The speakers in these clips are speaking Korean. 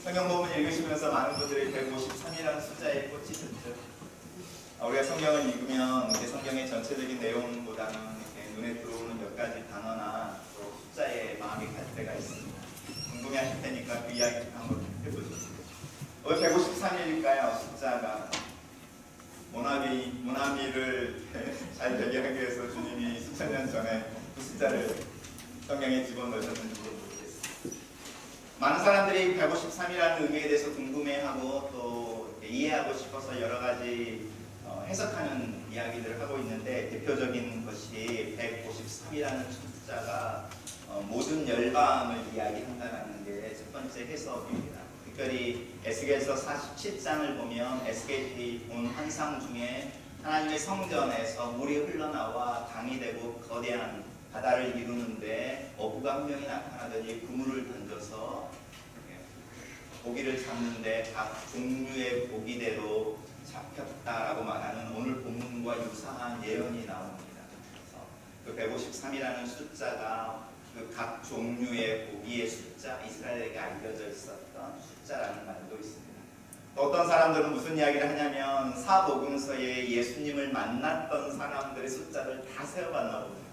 성경 본문 읽으시면서 많은 분들이 153이라는 숫자에 꽂히셨죠. 우리가 성경을 읽으면 이렇게 성경의 전체적인 내용보다는 이렇게 눈에 들어오는 몇 가지 단어나 또 숫자에 마음이 갈 때가 있습니다. 궁금해하실 테니까 그 이야기 한번 해보시죠. 왜 153일일까요? 숫자가 모나미를 잘 되게 하기 위해서 주님이 수천 년 전에 그 숫자를 성경에 집어넣으셨는지 모르겠습니다. 많은 사람들이 153이라는 의미에 대해서 궁금해하고 또 이해하고 싶어서 여러 가지 해석하는 이야기들을 하고 있는데, 대표적인 것이 153이라는 숫자가 모든 열방을 이야기한다는 게 첫 번째 해석입니다. 특별히 에스겔서 47장을 보면 에스겔이 본 환상 중에 하나님의 성전에서 물이 흘러나와 강이 되고 거대한 바다를 이루는데 어부가 한 명이 나타나더니 그물을 던져서 고기를 잡는데 각 종류의 고기대로 잡혔다라고 말하는 오늘 본문과 유사한 예언이 나옵니다. 그래서 그 153이라는 숫자가 그 각 종류의 고기의 숫자, 이스라엘에게 알려져 있었던 숫자라는 말도 있습니다. 또 어떤 사람들은 무슨 이야기를 하냐면 사복음서에 예수님을 만났던 사람들의 숫자를 다 세어봤나 봅니다.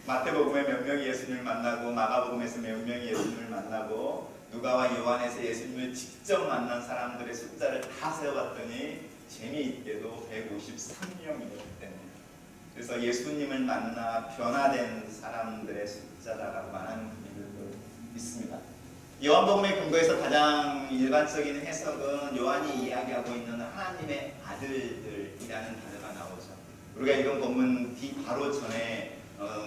마태복음에 몇 명이 예수님을 만나고, 마가복음에서 몇 명이 예수님을 만나고, 누가와 요한에서 예수님을 직접 만난 사람들의 숫자를 다 세어봤더니 재미있게도 153명이었기 때문에, 그래서 예수님을 만나 변화된 사람들의 숫자라고 말하는 분들도 있습니다. 요한복음의 근거에서 가장 일반적인 해석은 요한이 이야기하고 있는 하나님의 아들들이라는 단어가 나오죠. 우리가 읽은 본문 뒤 바로 전에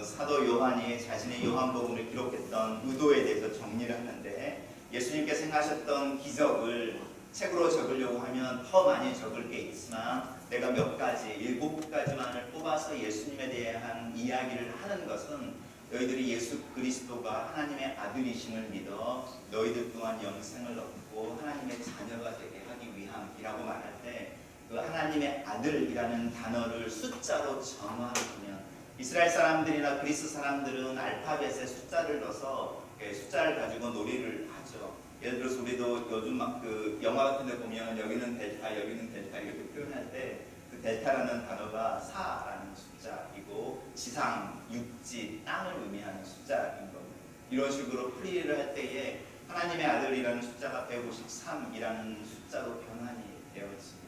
사도 요한이 자신의 요한복음을 기록했던 의도에 대해서 정리를 하는데, 예수님께서 행하셨던 기적을 책으로 적으려고 하면 더 많이 적을 게 있지만 내가 몇 가지, 7가지만을 뽑아서 예수님에 대한 이야기를 하는 것은 너희들이 예수 그리스도가 하나님의 아들이심을 믿어 너희들 또한 영생을 얻고 하나님의 자녀가 되게 하기 위함이라고 말할 때, 그 하나님의 아들이라는 단어를 숫자로 정화하면, 이스라엘 사람들이나 그리스 사람들은 알파벳에 숫자를 넣어서 숫자를 가지고 놀이를 하죠. 예를 들어서 우리도 요즘 막 그 영화 같은 데 보면 여기는 델타, 여기는 델타 이렇게 표현할 때 그 델타라는 단어가 4라는 숫자이고 지상, 육지, 땅을 의미하는 숫자인 겁니다. 이런 식으로 풀이를 할 때에 하나님의 아들이라는 숫자가 153이라는 숫자로 변환이 되어집니다.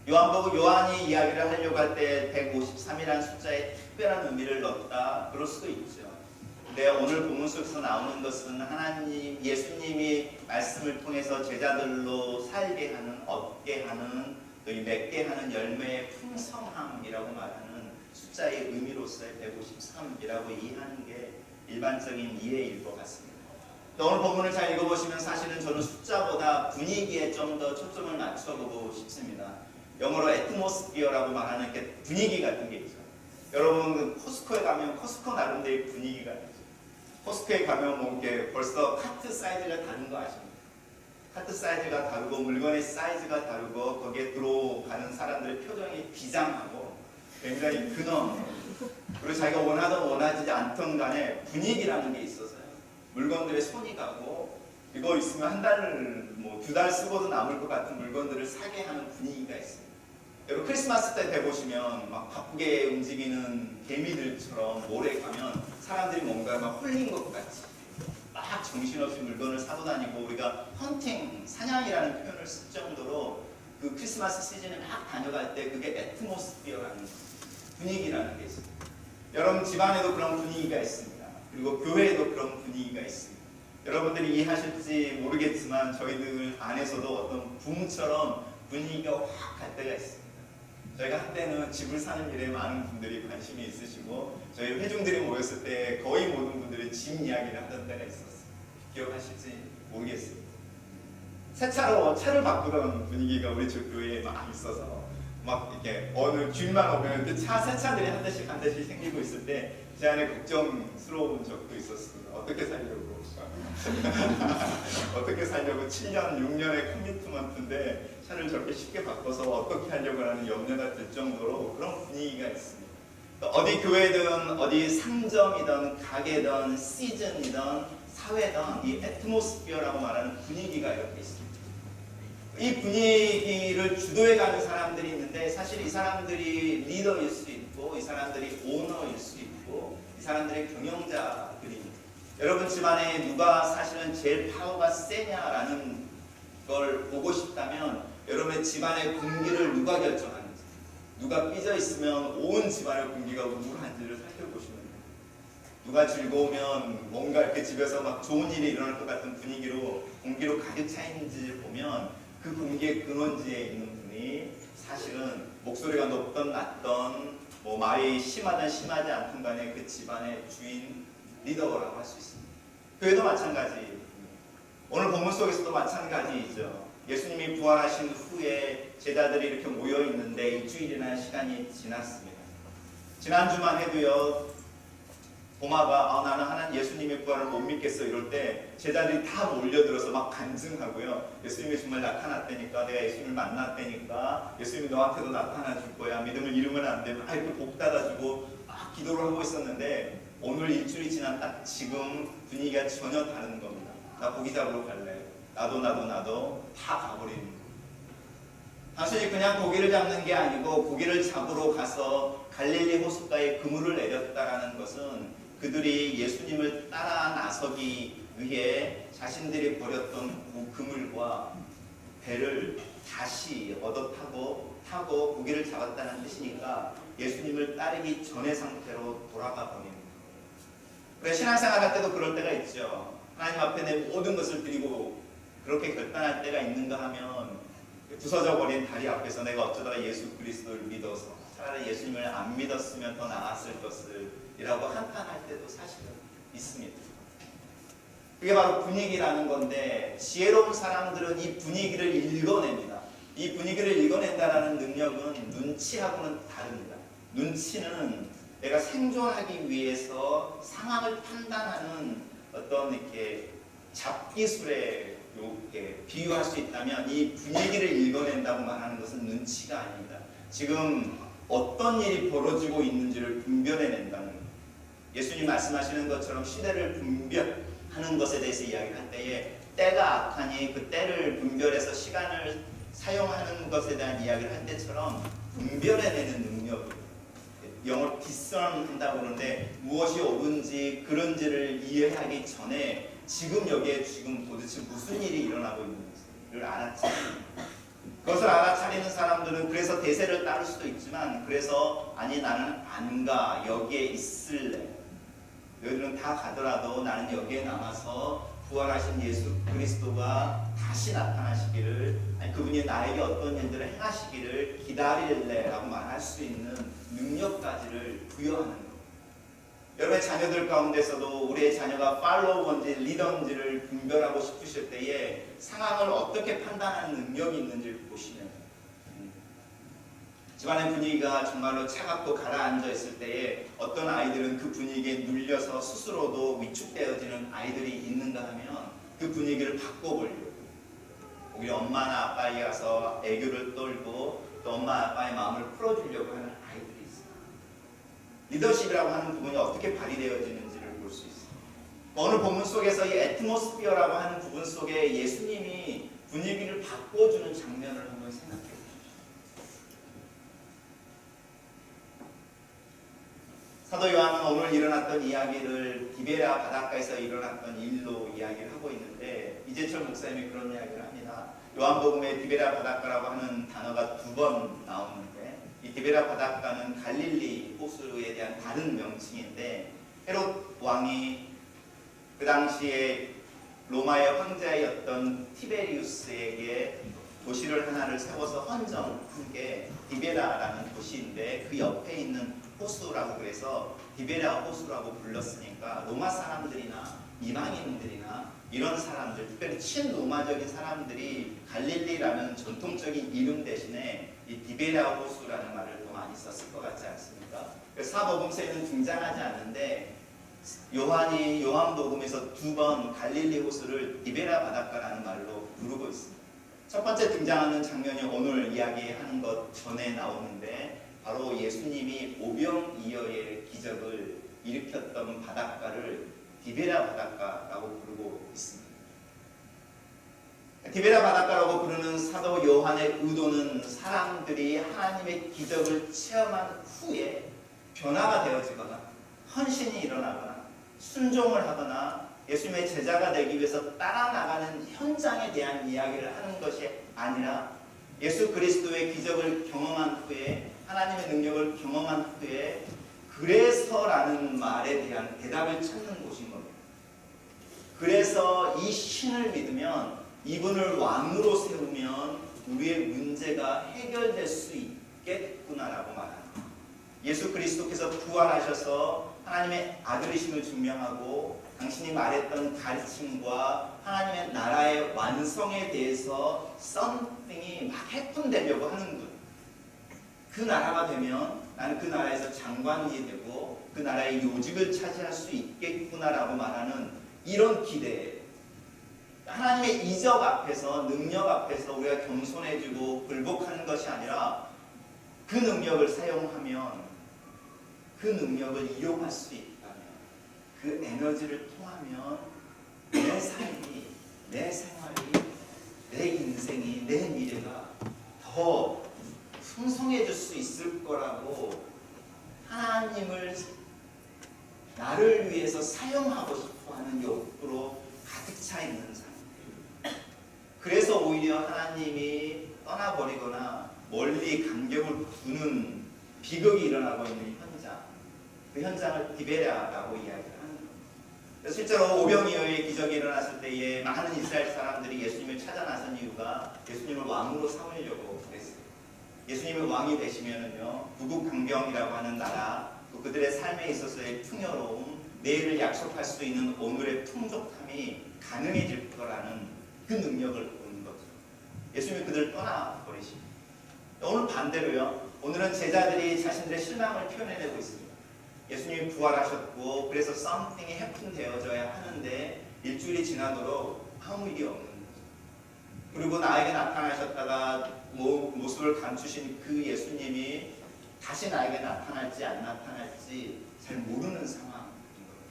요한복음 요한이 이야기를 하려고 할 때 153이라는 숫자에 특별한 의미를 넣었다, 그럴 수도 있죠. 근데 오늘 본문 속에서 나오는 것은 하나님, 예수님이 말씀을 통해서 제자들로 살게 하는, 얻게 하는, 또 맺게 하는 열매의 풍성함이라고 말하는 숫자의 의미로서의 153이라고 이해하는 게 일반적인 이해일 것 같습니다. 또 오늘 본문을 잘 읽어보시면 사실은 저는 숫자보다 분위기에 좀 더 초점을 맞춰보고 싶습니다. 영어로 애트모스피어라고 말하는 게 분위기 같은 게 있죠. 여러분 코스코에 가면 코스코 나름대로의 분위기가 있죠. 코스코에 가면 뭐 이렇게 벌써 카트 사이즈가 다른 거 아십니까? 카트 사이즈가 다르고 물건의 사이즈가 다르고 거기에 들어가는 사람들의 표정이 비장하고 굉장히 근엄, 그리고 자기가 원하든 원하지 않든 간에 분위기라는 게 있어서요. 물건들의 손이 가고 이거 있으면 한 달, 뭐 2달 쓰고도 남을 것 같은 물건들을 사게 하는 분위기가 있습니다. 여러분 크리스마스 때 되보시면 막 바쁘게 움직이는 개미들처럼 몰에 가면 사람들이 뭔가 막 홀린 것 같이 막 정신없이 물건을 사고 다니고, 우리가 헌팅, 사냥이라는 표현을 쓸 정도로 그 크리스마스 시즌에 막 다녀갈 때 그게 애트모스피어라는 분위기라는 게 있습니다. 여러분 집안에도 그런 분위기가 있습니다. 그리고 교회에도 그런 분위기가 있습니다. 여러분들이 이해하실지 모르겠지만 저희들 안에서도 어떤 붐처럼 분위기가 확 갈 때가 있습니다. 저희가 한때는 집을 사는 일에 많은 분들이 관심이 있으시고 저희 회중들이 모였을 때 거의 모든 분들이 집 이야기를 하던 때가 있었어요. 기억하실지 모르겠습니다. 새 차로 차를 바꾸던 분위기가 우리 집 교회에 막 있어서 막 이렇게 어느 주일만 오면 그 새 차들이 한 대씩 생기고 있을 때 제 안에 걱정스러운 적도 있었습니다. 어떻게 살려고 어떻게 살려고 7년, 6년의 커미트먼트인데 차를 저렇게 쉽게 바꿔서 어떻게 하려고 하는 염려가 들 정도로 그런 분위기가 있습니다. 어디 교회든 어디 상점이든 가게든 시즌이든 사회던 이 애트모스피어라고 말하는 분위기가 이렇게 있습니다. 이 분위기를 주도해가는 사람들이 있는데 사실 이 사람들이 리더일 수 있고 이 사람들이 오너일 수 있고 이 사람들이 경영자들입니다. 여러분 집안에 누가 사실은 제일 파워가 세냐라는 걸 보고 싶다면 여러분의 집안의 공기를 누가 결정하는지, 누가 삐져 있으면 온 집안의 공기가 우울한지를 살펴보시면 돼요. 누가 즐거우면 뭔가 이렇게 집에서 막 좋은 일이 일어날 것 같은 분위기로 공기로 가득 차 있는지를 보면 그 공기의 근원지에 있는 분이 사실은 목소리가 높던 낮던 뭐 말이 심하든 심하지 않든 간에 그 집안의 주인 리더라고 할 수 있습니다. 교회도 마찬가지. 오늘 본문 속에서도 마찬가지이죠. 예수님이 부활하신 후에 제자들이 이렇게 모여 있는데 일주일이나 시간이 지났습니다. 지난주만 해도요. 도마가 나는 하나님 예수님의 부활을 못 믿겠어 이럴 때 제자들이 다 몰려들어서 막 간증하고요. 예수님이 정말 나타났다니까, 내가 예수님을 만났다니까, 예수님이 너한테도 나타나 줄 거야, 믿음을 잃으면 안 돼, 막 이렇게 복 받아주고 막 기도를 하고 있었는데 오늘 일주일이 지난 딱 지금 분위기가 전혀 다른 겁니다. 나 고기 잡으러 갈래. 나도 다 가버리는 거예요. 단순히 그냥 고기를 잡는 게 아니고 고기를 잡으러 가서 갈릴리 호숫가에 그물을 내렸다라는 것은 그들이 예수님을 따라 나서기 위해 자신들이 버렸던 그 그물과 배를 다시 얻어 타고 고기를 잡았다는 뜻이니까 예수님을 따르기 전의 상태로 돌아가 버리는 거예요. 그래, 신앙생활 할 때도 그럴 때가 있죠. 하나님 앞에 내 모든 것을 드리고 그렇게 결단할 때가 있는가 하면 부서져 버린 다리 앞에서 내가 어쩌다가 예수 그리스도를 믿어서 차라리 예수님을 안 믿었으면 더 나았을 것을 이라고 한탄할 때도 사실은 있습니다. 그게 바로 분위기라는 건데 지혜로운 사람들은 이 분위기를 읽어냅니다. 이 분위기를 읽어낸다는 능력은 눈치하고는 다릅니다. 눈치는 내가 생존하기 위해서 상황을 판단하는 어떤 이렇게 잡기술에 이렇게 비유할 수 있다면 이 분위기를 읽어낸다고 말하는 것은 눈치가 아닙니다. 지금 어떤 일이 벌어지고 있는지를 분별해낸다는 거예요. 예수님 말씀하시는 것처럼 시대를 분별하는 것에 대해서 이야기를 할 때에 때가 악하니 그 때를 분별해서 시간을 사용하는 것에 대한 이야기를 할 때처럼 분별해내는 능력이에요. 영어로 discern한다고 그러는데 무엇이 옳은지 그런지를 이해하기 전에 지금 여기에 지금 도대체 무슨 일이 일어나고 있는지를 알아차리는, 그것을 알아차리는 사람들은 그래서 대세를 따를 수도 있지만 그래서 아니 나는 안 가, 여기에 있을래, 너희들은 다 가더라도 나는 여기에 남아서 부활하신 예수 그리스도가 다시 나타나시기를, 아니 그분이 나에게 어떤 일들을 행하시기를 기다릴래 라고 말할 수 있는 능력까지를 부여하는 겁니다. 여러분의 자녀들 가운데서도 우리의 자녀가 팔로워인지 리더인지를 분별하고 싶으실 때에 상황을 어떻게 판단하는 능력이 있는지를 보시면 집안의 분위기가 정말로 차갑고 가라앉아 있을 때에 어떤 아이들은 그 분위기에 눌려서 스스로도 위축되어지는 아이들이 있는가 하면 그 분위기를 바꿔보려고 오히려 엄마나 아빠에게 가서 애교를 떨고 또 엄마 아빠의 마음을 풀어주려고 하는 아이들이 있어요. 리더십이라고 하는 부분이 어떻게 발휘되어지는지를 볼 수 있어요. 오늘 본문 속에서 이 애트모스피어라고 하는 부분 속에 예수님이 분위기를 바꿔주는 장면을 한번 생각해 보십시오. 사도 요한은 오늘 일어났던 이야기를 디베랴 바닷가에서 일어났던 일로 이야기를 하고 있는데 이재철 목사님이 그런 이야기를 합니다. 요한복음에 디베랴 바닷가라고 하는 단어가 2번 나오는데 이 디베랴 바닷가는 갈릴리 호수에 대한 다른 명칭인데 헤롯 왕이 그 당시에 로마의 황제였던 티베리우스에게 도시를 하나를 세워서 헌정한 게 디베랴라는 도시인데 그 옆에 있는 호수라고 그래서 디베랴 호수라고 불렀으니까 로마 사람들이나 이방인들이나 이런 사람들, 특별히 친로마적인 사람들이 갈릴리라는 전통적인 이름 대신에 이 디베랴 호수라는 말을 더 많이 썼을 것 같지 않습니까? 사복음서에는 등장하지 않는데 요한이 요한복음에서 2번 갈릴리 호수를 디베랴 바닷가라는 말로 부르고 있습니다. 첫 번째 등장하는 장면이 오늘 이야기하는 것 전에 나오는데 바로 예수님이 오병이어의 기적을 일으켰던 바닷가를 디베랴 바닷가라고 부르고 있습니다. 디베랴 바닷가라고 부르는 사도 요한의 의도는 사람들이 하나님의 기적을 체험한 후에 변화가 되어지거나 헌신이 일어나거나 순종을 하거나 예수님의 제자가 되기 위해서 따라나가는 현장에 대한 이야기를 하는 것이 아니라 예수 그리스도의 기적을 경험한 후에 하나님의 능력을 경험한 후에 그래서라는 말에 대한 대답을 찾는 곳인 겁니다. 그래서 이 신을 믿으면 이분을 왕으로 세우면 우리의 문제가 해결될 수 있겠구나라고 말합니다. 예수 그리스도께서 부활하셔서 하나님의 아들이심을 증명하고 당신이 말했던 가르침과 하나님의 나라의 완성에 대해서 썸띵이 막 해품되려고 하는 분. 그 나라가 되면 나는 그 나라에서 장관이 되고 그 나라의 요직을 차지할 수 있겠구나라고 말하는 이런 기대. 하나님의 이적 앞에서 능력 앞에서 우리가 겸손해지고 굴복하는 것이 아니라 그 능력을 사용하면 그 능력을 이용할 수 있다면 그 에너지를 통하면 내 삶이, 내 생활이, 내 인생이, 내 미래가 더 풍성해질 수 있을 거라고 하나님을 나를 위해서 사용하고 싶어하는 욕구로 가득 차 있는 사람. 그래서 오히려 하나님이 떠나버리거나 멀리 간격을 두는 비극이 일어나고 있는 현장, 그 현장을 디베랴라고 이야기를 하는 겁니다. 실제로 오병이어의 기적이 일어났을 때에 많은 이스라엘 사람들이 예수님을 찾아 나선 이유가 예수님을 왕으로 삼으려고 그랬어요. 예수님이 왕이 되시면은요, 부국강병이라고 하는 나라, 또 그들의 삶에 있어서의 풍요로움, 내일을 약속할 수 있는 오늘의 풍족함이 가능해질 거라는 그 능력을 보는 거죠. 예수님이 그들을 떠나버리십니다. 오늘 반대로요, 오늘은 제자들이 자신들의 실망을 표현해내고 있습니다. 예수님이 부활하셨고 그래서 something이 해픈되어져야 하는데 일주일이 지나도록 아무 일이 없는 거죠. 그리고 나에게 나타나셨다가 모습을 감추신 그 예수님이 다시 나에게 나타날지 안 나타날지 잘 모르는 상황인 거예요.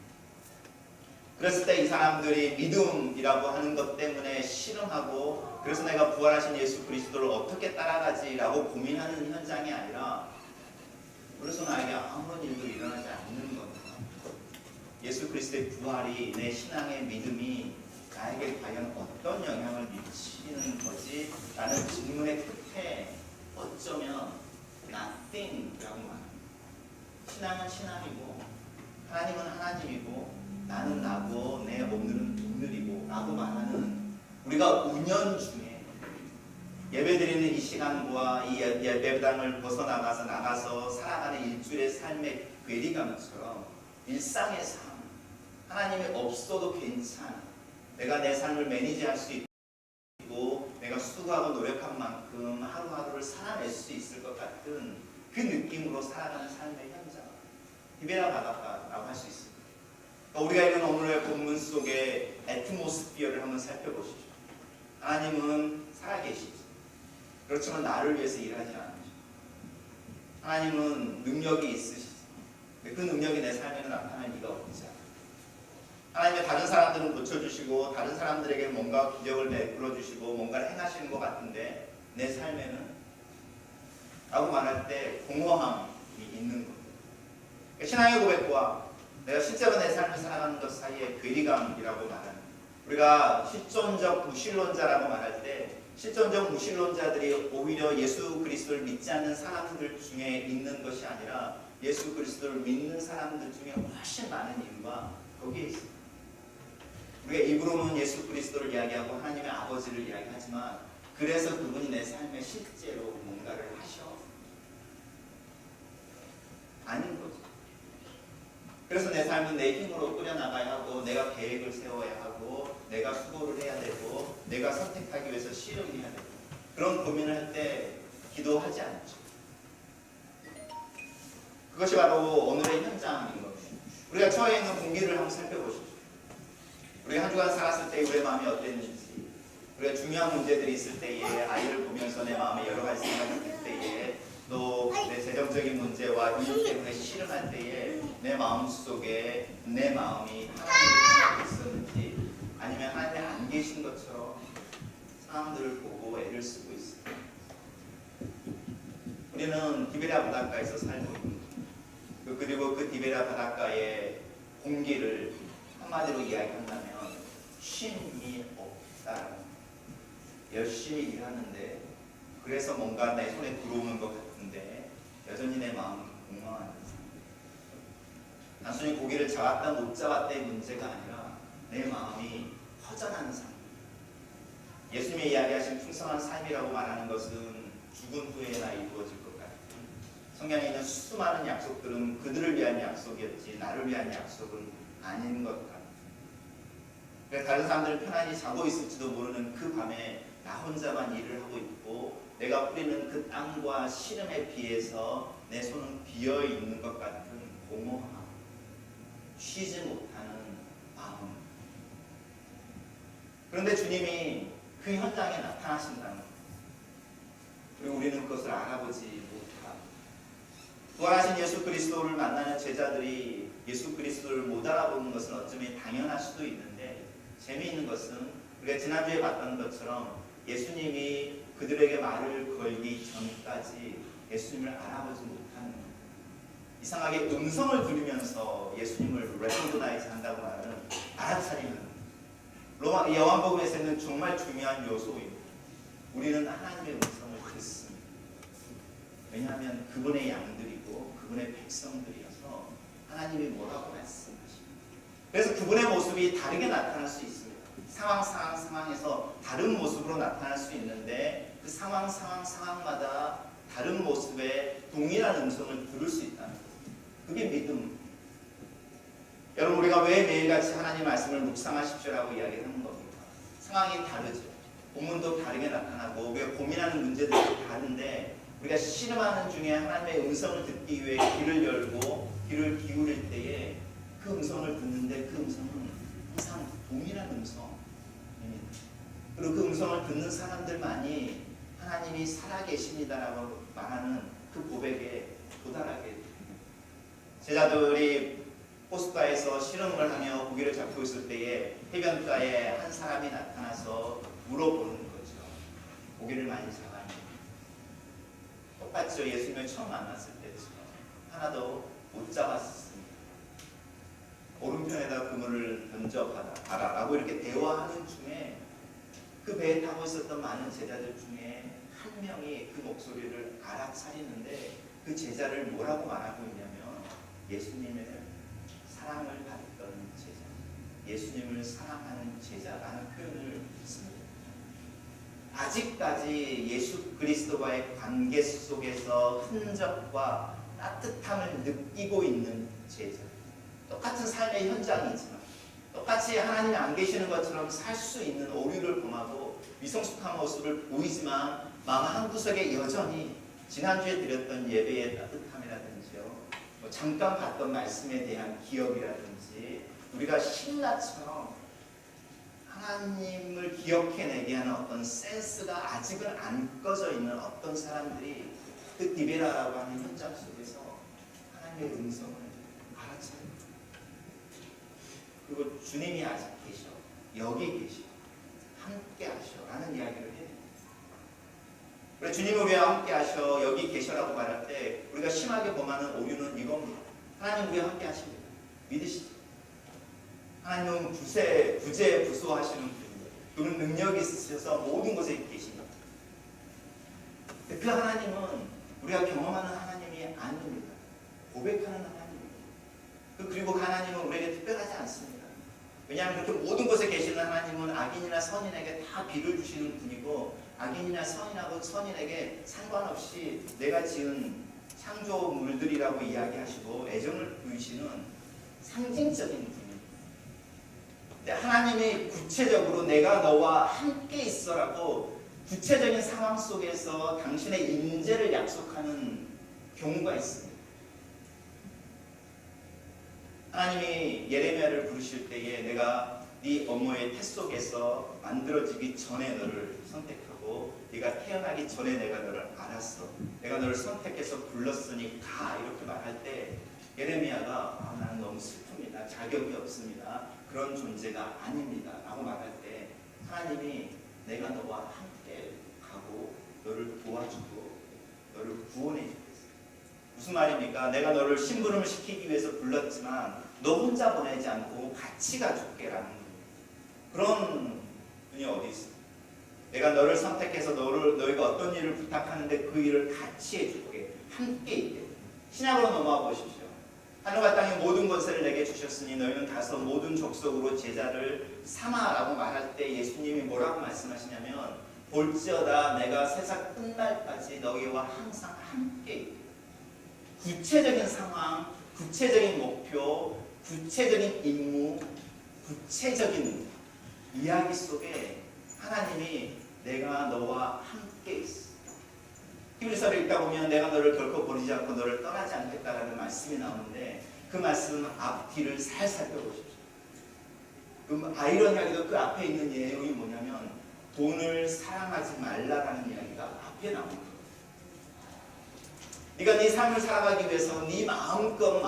그랬을 때 이 사람들이 믿음이라고 하는 것 때문에 실험하고 그래서 내가 부활하신 예수 그리스도를 어떻게 따라가지라고 고민하는 현장이 아니라 그래서 나에게 아무런 일도 일어나지 않는 겁니다. 예수 그리스도의 부활이 내 신앙의 믿음이 나에게 과연 어떤 영향을 미치는 거지? 라는 질문의 끝에 어쩌면 nothing이라고 말합니다. 신앙은 신앙이고 하나님은 하나님이고 나는 나고 내 오늘은 오늘이고 라고 말하는 우리가 운연 중에 예배드리는 이 시간과 이 예배당을 나가서 살아가는 일주일의 삶의 괴리감처럼 일상의 삶, 하나님이 없어도 괜찮아. 내가 내 삶을 매니지할 수 있고 내가 수고하고 노력한 만큼 하루하루를 살아낼 수 있을 것 같은 그 느낌으로 살아가는 삶의 현장, 디베랴 바닷가라고 할 수 있습니다. 우리가 읽은 오늘의 본문 속의 애트모스피어를 한번 살펴보시죠. 하나님은 살아계시죠. 그렇지만 나를 위해서 일하지 않으시죠. 하나님은 능력이 있으시죠. 그 능력이 내 삶에는 나타날 리가 없지 않아요. 하나님의 다른 사람들은 고쳐주시고 다른 사람들에게 뭔가 기적을 베풀어주시고 뭔가를 행하시는 것 같은데 내 삶에는 라고 말할 때 공허함이 있는 겁니다. 신앙의 고백과 내가 실제로 내 삶을 살아가는 것 사이에 괴리감이라고 말하는, 우리가 실존적 무신론자라고 말할 때 실존적 무신론자들이 오히려 예수 그리스도를 믿지 않는 사람들 중에 있는 것이 아니라 예수 그리스도를 믿는 사람들 중에 훨씬 많은 이유가 거기에 있습니다. 우리가 입으로는 예수 그리스도를 이야기하고 하나님의 아버지를 이야기하지만 그래서 그분이 내 삶에 실제로 뭔가를 하셔? 아닌 거죠. 그래서 내 삶은 내 힘으로 꾸려나가야 하고 내가 계획을 세워야 하고 내가 수고를 해야 되고 내가 선택하기 위해서 씨름해야 되고 그런 고민을 할 때 기도하지 않죠. 그것이 바로 오늘의 현장인 겁니다. 우리가 처해 있는 공기를 한번 살펴보십시오. 우리가 한 주간 살았을 때 우리의 마음이 어땠는지, 우리가 중요한 문제들이 있을 때에 아이를 보면서 내 마음에 여러 가지 생각이 들 때에 또 내 재정적인 문제와 일 때문에 씨름할 때에 내 마음속에 내 마음이 하나님이 있었는지 아니면 하나님이 안 계신 것처럼 상황들을 보고 애를 쓰고 있어요. 우리는 디베라 바닷가에서 살고 있는 거예요. 그리고 그 디베라 바닷가의 공기를 한마디로 이야기한다면 쉼이 없다. 열심히 일하는데 그래서 뭔가 내 손에 들어오는 것 같은데 여전히 내 마음이 공허한 삶. 단순히 고기를 잡았다 못 잡았다의 문제가 아니라 내 마음이 허전한 삶. 예수님이 이야기하신 풍성한 삶이라고 말하는 것은 죽은 후에나 이루어질 것 같은 성경에 있는 수많은 약속들은 그들을 위한 약속이었지 나를 위한 약속은 아닌 것 같아. 그래서 다른 사람들은 편안히 자고 있을지도 모르는 그 밤에 나 혼자만 일을 하고 있고 내가 뿌리는 그 땅과 시름에 비해서 내 손은 비어 있는 것 같은 공허함, 쉬지 못하는 마음. 그런데 주님이 그 현장에 나타나신다는 것. 그리고 우리는 그것을 알아보지 못하고 부활하신 예수 그리스도를 만나는 제자들이 예수 그리스도를 못 알아보는 것은 어쩌면 당연할 수도 있는데 재미있는 것은 우리가 지난주에 봤던 것처럼 예수님이 그들에게 말을 걸기 전까지 예수님을 알아보지 못하는 거예요. 이상하게 음성을 들으면서 예수님을 레코그나이즈 한다고 말하는 알아차리는 요한복음에서는 정말 중요한 요소입니다. 우리는 하나님의 음성을 듣습니다. 왜냐하면 그분의 양들이고 그분의 백성들이어서 하나님이 뭐라고 말씀하십니다. 그래서 그분의 모습이 다르게 나타날 수 있습니다. 상황에서 다른 모습으로 나타날 수 있는데 그 상황마다 다른 모습의 동일한 음성을 들을 수 있다는 거예요. 그게 믿음. 여러분 우리가 왜 매일같이 하나님 말씀을 묵상하십시오라고 이야기하는 겁니까? 상황이 다르죠. 본문도 다르게 나타나고 우리가 고민하는 문제들도 다른데 우리가 씨름하는 중에 하나님의 음성을 듣기 위해 귀를 열고 귀를 기울일 때에 그 음성을 듣는데 그 음성은 항상 동일한 음성입니다. 그리고 그 음성을 듣는 사람들만이 하나님이 살아계십니다라고 말하는 그 고백에 도달하게 됩니다. 제자들이 호숫가에서 씨름을 하며 고기를 잡고 있을 때에 해변가에 한 사람이 나타나서 물어보는 거죠. 고기를 많이 잡았니? 똑같죠. 예수님을 처음 만났을 때처럼 하나도 못 잡았습니다. 오른편에다 그물을 던져봐라 라고 이렇게 대화하는 중에 그 배에 타고 있었던 많은 제자들 중에 한 명이 그 목소리를 알아차리는데 그 제자를 뭐라고 말하고 있냐면 예수님의 사랑을 받던 제자, 예수님을 사랑하는 제자라는 표현을 씁니다. 아직까지 예수 그리스도와의 관계 속에서 흔적과 따뜻함을 느끼고 있는 제자. 똑같은 삶의 현장이지만 똑같이 하나님이 안 계시는 것처럼 살 수 있는 오류를 범하고 미성숙한 모습을 보이지만 마음 한구석에 여전히 지난주에 드렸던 예배의 따뜻함이라든지요, 잠깐 봤던 말씀에 대한 기억이라든지 우리가 신라처럼 하나님을 기억해내게 하는 어떤 센스가 아직은 안 꺼져 있는 어떤 사람들이 그 디베라라고 하는 현장 속에서 하나님의 음성을 알아차립니다. 그리고 주님이 아직 계셔, 여기 계셔, 함께 하셔 라는 이야기를 해요. 그래 주님은 왜 함께 하셔, 여기 계셔라고 말할 때 우리가 심하게 범하는 오류는 이겁니다. 하나님 우리와 함께 하십니다. 믿으시죠? 하나님은 부재부수하시는 분이에요. 그는 능력이 있으셔서 모든 곳에 계십니다. 그 하나님은 우리가 경험하는 하나님이 아닙니다. 고백하는 하나님입니다. 그리고 그 하나님은 우리에게 특별하지 않습니다. 왜냐하면 그렇게 모든 곳에 계시는 하나님은 악인이나 선인에게 다 비를 주시는 분이고 악인이나 선인에게 상관없이 내가 지은 창조물들이라고 이야기하시고 애정을 보이시는 상징적인 분입니다. 근데 하나님이 구체적으로 내가 너와 함께 있어라고 구체적인 상황 속에서 당신의 임재를 약속하는 경우가 있습니다. 하나님이 예레미야를 부르실 때에 내가 네 어머의 태 속에서 만들어지기 전에 너를 선택하고 네가 태어나기 전에 내가 너를 알았어. 내가 너를 선택해서 불렀으니 가. 이렇게 말할 때 예레미야가 나는 너무 슬픕니다. 자격이 없습니다. 그런 존재가 아닙니다. 라고 말할 때 하나님이 내가 너와 함께 가고 너를 도와주고 너를 구원해 주겠어. 무슨 말입니까? 내가 너를 심부름을 시키기 위해서 불렀지만 너 혼자 보내지 않고 같이 가줄게라는 거예요. 그런 분이 어디 있어? 내가 너를 선택해서 너희가 어떤 일을 부탁하는데 그 일을 같이 해줄게. 함께 있게. 신약으로 넘어와 보십시오. 하늘과 땅의 모든 것을 내게 주셨으니 너희는 가서 모든 족속으로 제자를 삼아라고 말할 때 예수님이 뭐라고 말씀하시냐면 볼지어다 내가 세상 끝날까지 너희와 항상 함께 있게. 구체적인 상황, 구체적인 목표, 구체적인 임무, 구체적인 이야기 속에 하나님이 내가 너와 함께 있어. 히브리서를 읽다 보면 내가 너를 결코 버리지 않고 너를 떠나지 않겠다라는 말씀이 나오는데 그 말씀 앞뒤를 살살 펴보십시오. 그 아이러니하게도 그 앞에 있는 내용이 뭐냐면 돈을 사랑하지 말라라는 이야기가 앞에 나옵니다. 네가 네 삶을 살아가기 위해서 네 마음껏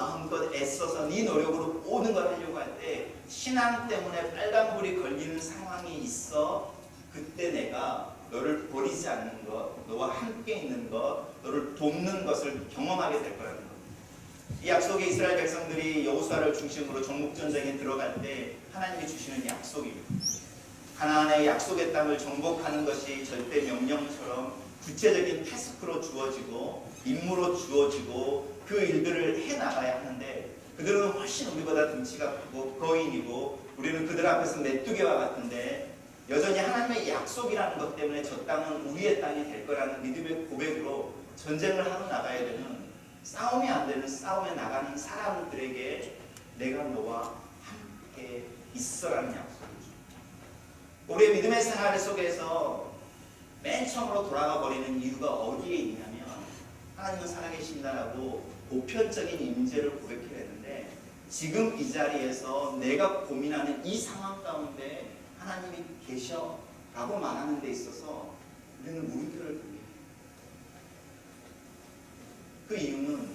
애써서 네 노력으로 모든 걸 하려고 할 때 신앙 때문에 빨간불이 걸리는 상황이 있어. 그때 내가 너를 버리지 않는 것, 너와 함께 있는 것, 너를 돕는 것을 경험하게 될 거라는 것. 이 약속에 이스라엘 백성들이 여호수아를 중심으로 정복전쟁에 들어갈 때 하나님이 주시는 약속입니다. 가나안의 약속의 땅을 정복하는 것이 절대 명령처럼 구체적인 태스크로 주어지고 임무로 주어지고 그 일들을 해나가야 하는데 그들은 훨씬 우리보다 등치가 크고 거인이고 우리는 그들 앞에서 메뚜기와 같은데 여전히 하나님의 약속이라는 것 때문에 저 땅은 우리의 땅이 될 거라는 믿음의 고백으로 전쟁을 하러 나가야 되는 싸움이 안 되는 싸움에 나가는 사람들에게 내가 너와 함께 있어라는 약속이죠. 우리의 믿음의 생활 속에서 맨 처음으로 돌아가 버리는 이유가 어디에 있냐면 하나님은 살아계신다라고 보편적인 임재를 고백해야 되는데 지금 이 자리에서 내가 고민하는 이 상황 가운데 하나님이 계셔 라고 말하는 데 있어서 우리는 물음표를 둡니다. 그 이유는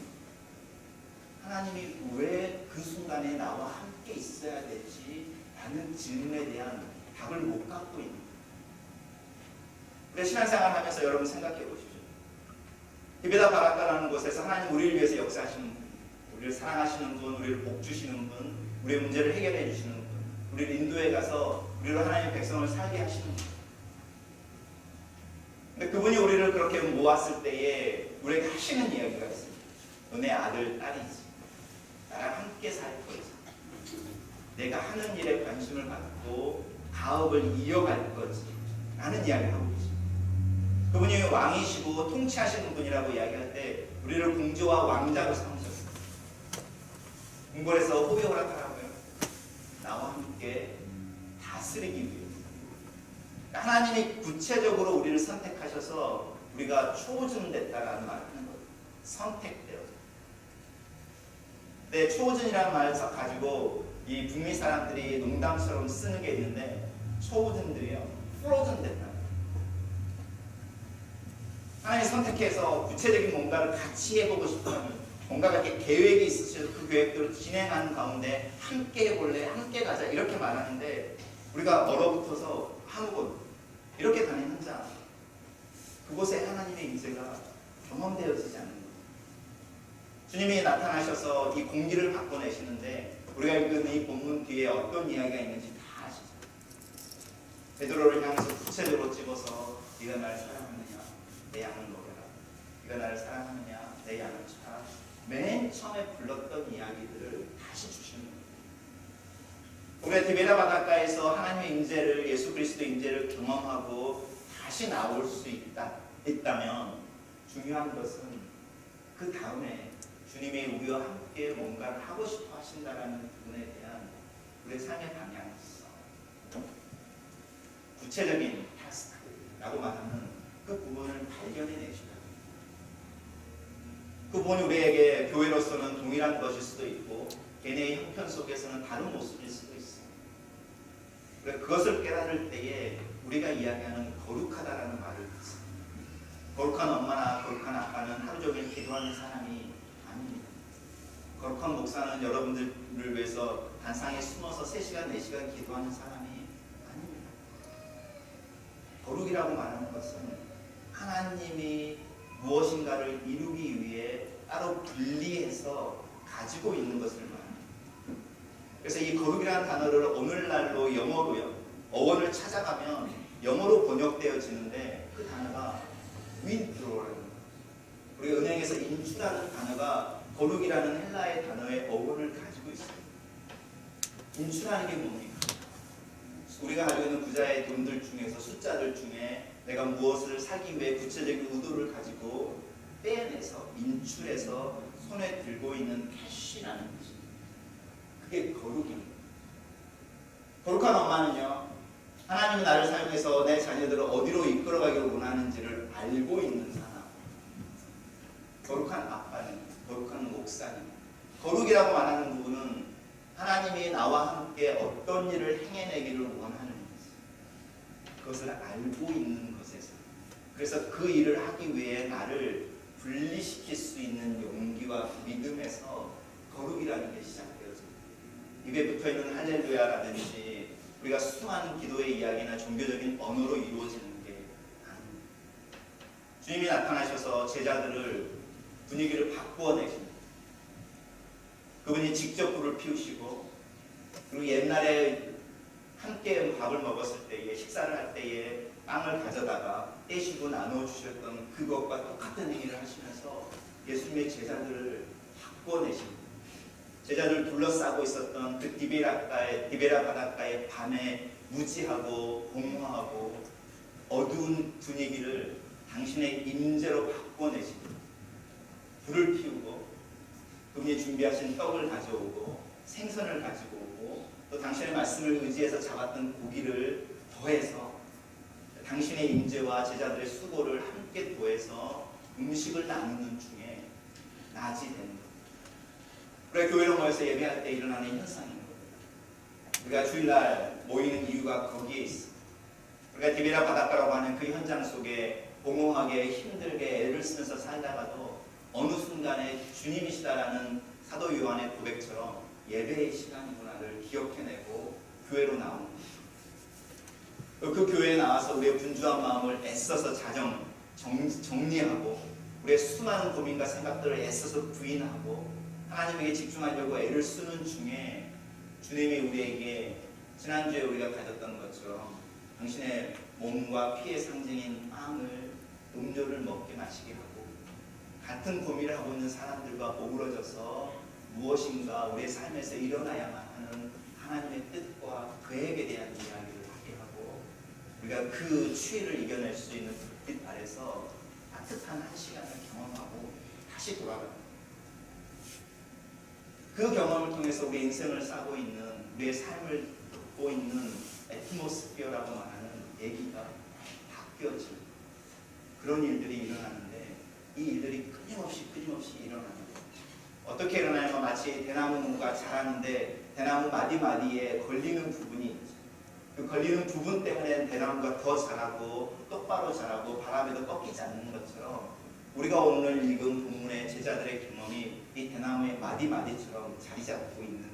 하나님이 왜 그 순간에 나와 함께 있어야 되지 라는 질문에 대한 답을 못 갖고 있는 거예요. 우리 신앙생활 하면서 여러분 생각해 보십시오. 히베다 바라카라는 곳에서 하나님 우리를 위해서 역사하시는 분, 우리를 사랑하시는 분, 우리를 복주시는 분, 우리의 문제를 해결해 주시는 분, 우리를 인도에 가서 우리로 하나님의 백성을 살게 하시는 분. 근데 그분이 우리를 그렇게 모았을 때에 우리에게 하시는 이야기가 있습니다. 너네 아들, 딸이지. 나랑 함께 살 거지. 내가 하는 일에 관심을 갖고 가업을 이어갈 거지. 라는 이야기를 하고 계십니다. 그분이 왕이시고 통치하시는 분이라고 이야기할 때 우리를 공주와 왕자로 삼으셨어요. 궁궐에서 호비 오락하라고요. 나와 함께 다스리기 위해서. 하나님이 구체적으로 우리를 선택하셔서 우리가 초즌됐다라는 말을 하는 거예요. 선택되어. 네, 초즌이라는 말을 가지고 이 북미 사람들이 농담처럼 쓰는 게 있는데 초즌들이요, 프로즌 됐다. 하나님이 선택해서 구체적인 뭔가를 같이 해보고 싶으면 뭔가가 이렇게 계획이 있으셔서 그 계획대로 진행하는 가운데 함께 해볼래? 함께 가자 이렇게 말하는데 우리가 얼어붙어서 아무것도 이렇게 다니는 자 그곳에 하나님의 임재가 경험되어지지 않는 거예요. 주님이 나타나셔서 이 공기를 바꿔내시는데 우리가 읽은 이 본문 뒤에 어떤 이야기가 있는지 다 아시죠? 베드로를 향해서 구체적으로 집어서 네가 나를 사랑하느냐 내 양을 먹여라. 네가 나를 사랑하느냐 내 양을 쳐라. 맨 처음에 불렀던 이야기들을 다시 주시는 거예요. 우리가 디베라 바닷가에서 하나님의 임재를 예수 그리스도 임재를 경험하고 다시 나올 수 있다면 중요한 것은 그 다음에 주님이 우리와 함께 뭔가를 하고 싶어 하신다라는 부분에 대한 우리의 삶의 방향성, 구체적인 타스크라고 말하는 그 부분을 발견해내시다. 그 부분이 우리에게 교회로서는 동일한 것일 수도 있고 개인의 형편 속에서는 다른 모습일 수도 있어요. 그것을 깨달을 때에 우리가 이야기하는 거룩하다라는 말을 듣습니다. 거룩한 엄마나 거룩한 아빠는 하루 종일 기도하는 사람이 아닙니다. 거룩한 목사는 여러분들을 위해서 단상에 숨어서 3시간, 4시간 기도하는 사람이 아닙니다. 거룩이라고 말하는 것은 하나님이 무엇인가를 이루기 위해 따로 분리해서 가지고 있는 것을 말합니다. 그래서 이 거룩이라는 단어를 오늘날로 영어로요, 어원을 찾아가면 영어로 번역되어지는데 그 단어가 withdraw라는 거예요. 우리 은행에서 인출하는 단어가 거룩이라는 헬라의 단어의 어원을 가지고 있어요. 인출하는 게 뭡니까? 우리가 가지고 있는 부자의 돈들 중에서 숫자들 중에 내가 무엇을 사기 위해 구체적인 의도를 가지고 빼내서 인출해서 손에 들고 있는 캐시라는 것입니다. 그게 거룩입니다. 거룩한 엄마는요, 하나님이 나를 사용해서 내 자녀들을 어디로 이끌어가기를 원하는지를 알고 있는 사람. 거룩한 아빠는, 거룩한 목사님. 거룩이라고 말하는 부분은 하나님이 나와 함께 어떤 일을 행해내기를 원하는지 그것을 알고 있는 것에서, 그래서 그 일을 하기 위해 나를 분리시킬 수 있는 용기와 믿음에서 거룩이라는 게 시작되어집니다. 입에 붙어있는 할렐루야라든지 우리가 수많은 기도의 이야기나 종교적인 언어로 이루어지는 게 아닙니다. 주님이 나타나셔서 제자들을 분위기를 바꾸어 내십니다. 그분이 직접 불을 피우시고, 그리고 옛날에 함께 밥을 먹었을 때에, 식사를 할 때에 빵을 가져다가 떼시고 나누어 주셨던 그것과 똑같은 행위를 하시면서 예수님의 제자들을 바꾸어 내십니다. 제자들 둘러싸고 있었던 그 디베라 바닷가의 밤에 무지하고 공허하고 어두운 분위기를 당신의 임재로 바꿔내십니다. 불을 피우고 그분이 준비하신 떡을 가져오고 생선을 가지고 오고 또 당신의 말씀을 의지해서 잡았던 고기를 더해서 당신의 임재와 제자들의 수고를 함께 더해서 음식을 나누는 중에 낮이 되는 것. 그래, 교회로 모여서 예배할 때 일어나는 현상인 겁니다. 우리가 주일날 모이는 이유가 거기에 있습니다. 우리가 디베라 바닷가라고 하는 그 현장 속에 공허하게 힘들게 애를 쓰면서 살다가도 어느 순간에 주님이시다라는 사도 요한의 고백처럼 예배의 시간이구나를 기억해내고 교회로 나오는 것입니다. 그 교회에 나와서 우리의 분주한 마음을 애써서 정리하고 우리의 수많은 고민과 생각들을 애써서 부인하고 하나님에게 집중하려고 애를 쓰는 중에 주님이 우리에게 지난주에 우리가 가졌던 것처럼 당신의 몸과 피의 상징인 빵을 음료를 먹게 마시게 하고 같은 고민을 하고 있는 사람들과 어우러져서 무엇인가 우리의 삶에서 일어나야만 하는 하나님의 뜻과 계획에 대한 이야기를 하게 하고 우리가 그 추위를 이겨낼 수 있는 불빛 아래서 따뜻한 한 시간을 경험하고 다시 돌아갑니다. 그 경험을 통해서 우리 인생을 싸고 있는, 우리의 삶을 돕고 있는 애트모스피어라고 말하는 얘기가 바뀌어지는 그런 일들이 일어나는데 이 일들이 끊임없이 일어납니다. 어떻게 일어나냐면 마치 대나무가 자라는데 대나무 마디마디에 걸리는 부분이 있죠. 그 걸리는 부분 때문에 대나무가 더 자라고 똑바로 자라고 바람에도 꺾이지 않는 것처럼 우리가 오늘 읽은 본문의 제자들의 경험이 이 대나무의 마디마디처럼 자리 잡고 있는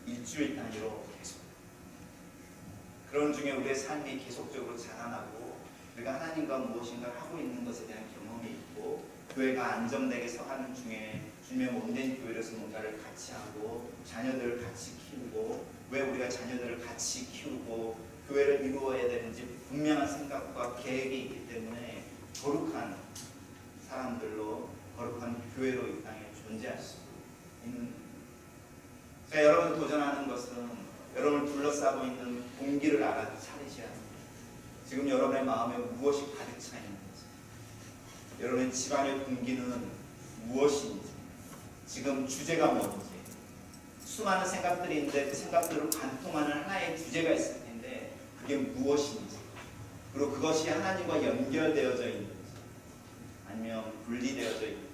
일주일 단위로 계속 그런 중에 우리의 삶이 계속적으로 자라나고 우리가 하나님과 무엇인가를 하고 있는 것에 대한 경험이 있고 교회가 안정되게 서가는 중에 주님의 몸된 교회로서 뭔가를 같이 하고 자녀들을 같이 키우고 왜 우리가 자녀들을 같이 키우고 교회를 이루어야 되는지 분명한 생각과 계획이 있기 때문에 거룩한 사람들로 거룩한 교회로 이 땅에 존재할 수 있는 제가 여러분 도전하는 것은 여러분을 둘러싸고 있는 공기를 알아차리셔야 합니다. 지금 여러분의 마음에 무엇이 가득 차 있는지 여러분의 집안의 공기는 무엇인지 지금 주제가 뭔지 수많은 생각들이 있는데 그 생각들을 관통하는 하나의 주제가 있을 텐데 그게 무엇인지 그리고 그것이 하나님과 연결되어져 있는지 아니면 분리되어져 있는지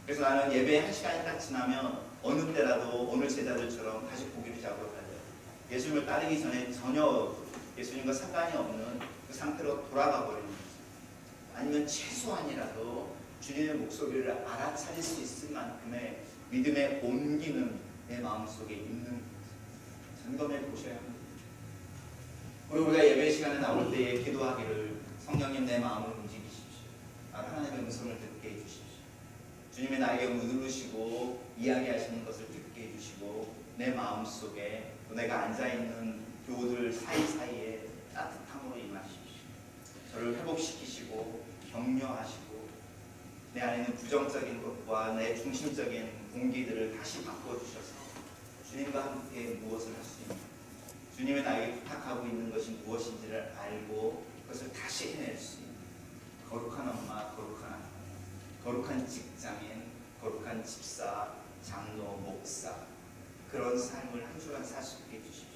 그래서 나는 예배 1시간이 딱 지나면 어느 때라도 오늘 제자들처럼 다시 고기를 잡으러 가요. 예수님을 따르기 전에 전혀 예수님과 상관이 없는 그 상태로 돌아가 버리는 거죠. 아니면 최소한이라도 주님의 목소리를 알아차릴 수 있을 만큼의 믿음의 온기는 내 마음속에 있는 거죠. 점검해 보셔야 합니다. 우리가 예배 시간에 나올 때에 기도하기를 성령님 내 마음을 움직이십시오. 하나님의 음성을 듣게 해주십시오. 주님이 나에게 누르시고 이야기하시는 것을 듣게 해주시고 내 마음속에 또 내가 앉아있는 교우들 사이사이에 따뜻함으로 임하십시오. 저를 회복시키시고 격려하시고 내 안에 있는 부정적인 것과 내 중심적인 공기들을 다시 바꿔주셔서 주님과 함께 무엇을 할 수 있는, 주님이 나에게 부탁하고 있는 것이 무엇인지를 알고 그것을 다시 해낼 수 있는 거룩한 엄마, 거룩한 아빠, 거룩한 직장인, 거룩한 집사, 장로, 목사, 그런 삶을 한 주간 살 수 있게 해주십시오.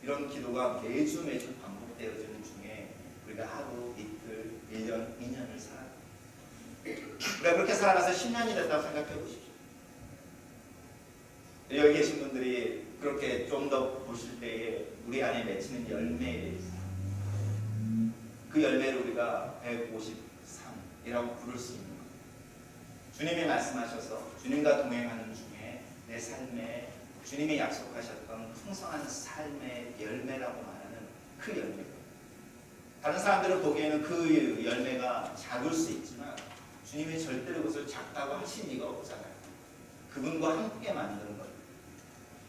이런 기도가 매주 반복되어지는 중에 우리가 하루, 이틀, 1년, 2년을 살아요. 우리가 그렇게 살아가서 10년이 됐다고 생각해 보십시오. 여기 계신 분들이 그렇게 좀 더 보실 때에 우리 안에 맺히는 열매에 대해서 그 열매를 우리가 153이라고 부를 수 있는 거예요. 주님이 말씀하셔서 주님과 동행하는 중에 내 삶에 주님이 약속하셨던 풍성한 삶의 열매라고 말하는 그 열매. 다른 사람들은 보기에는 그 열매가 작을 수 있지만 주님이 절대로 그것을 작다고 하신 리가 없잖아요. 그분과 함께 만드는 거예요.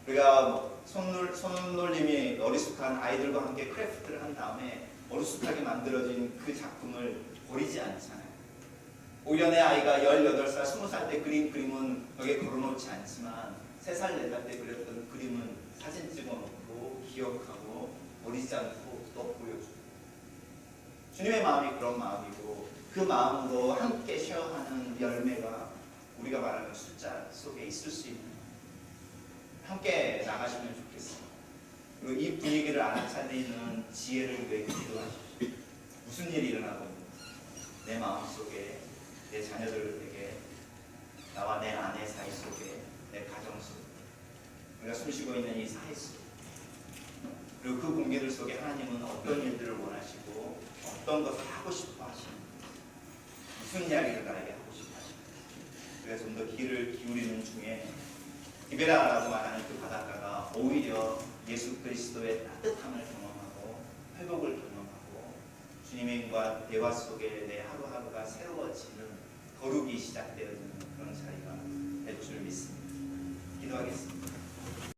우리가 손놀림이 어리숙한 아이들과 함께 크래프트를 한 다음에 어리숙하게 만들어진 그 작품을 버리지 않잖아요. 오히려 내 아이가 18살, 20살 때 그린 그림은 벽에 걸어놓지 않지만 3살, 4살 때 그렸던 그림은 사진 찍어놓고 기억하고 버리지 않고 또 보여줘요. 주님의 마음이 그런 마음이고 그 마음으로 함께 쉐어하는 열매가 우리가 말하는 숫자 속에 있을 수 있는, 함께 나가시면 좋겠습니다. 그리고 이 분위기를 알아차리는 지혜를 위해 기도하십시오. 무슨 일이 일어나고 있는지 내 마음속에, 내 자녀들에게, 나와 내 아내 사이 속에, 내 가정 속에, 우리가 숨쉬고 있는 이 사회 속에, 그리고 그 공기들 속에 하나님은 어떤 일들을 원하시고 어떤 것을 하고 싶어 하시는지, 무슨 이야기를 나에게 하고 싶어 하시는지, 우리가 좀 더 귀를 기울이는 중에 기베라라고 말하는 그 바닷가가 오히려 예수 그리스도의 따뜻함을 경험하고 회복을 경험하고 주님과 대화 속에 내 하루하루가 새로워지는 거룩이 시작되어지는 그런 자리가 될 줄 믿습니다. 기도하겠습니다.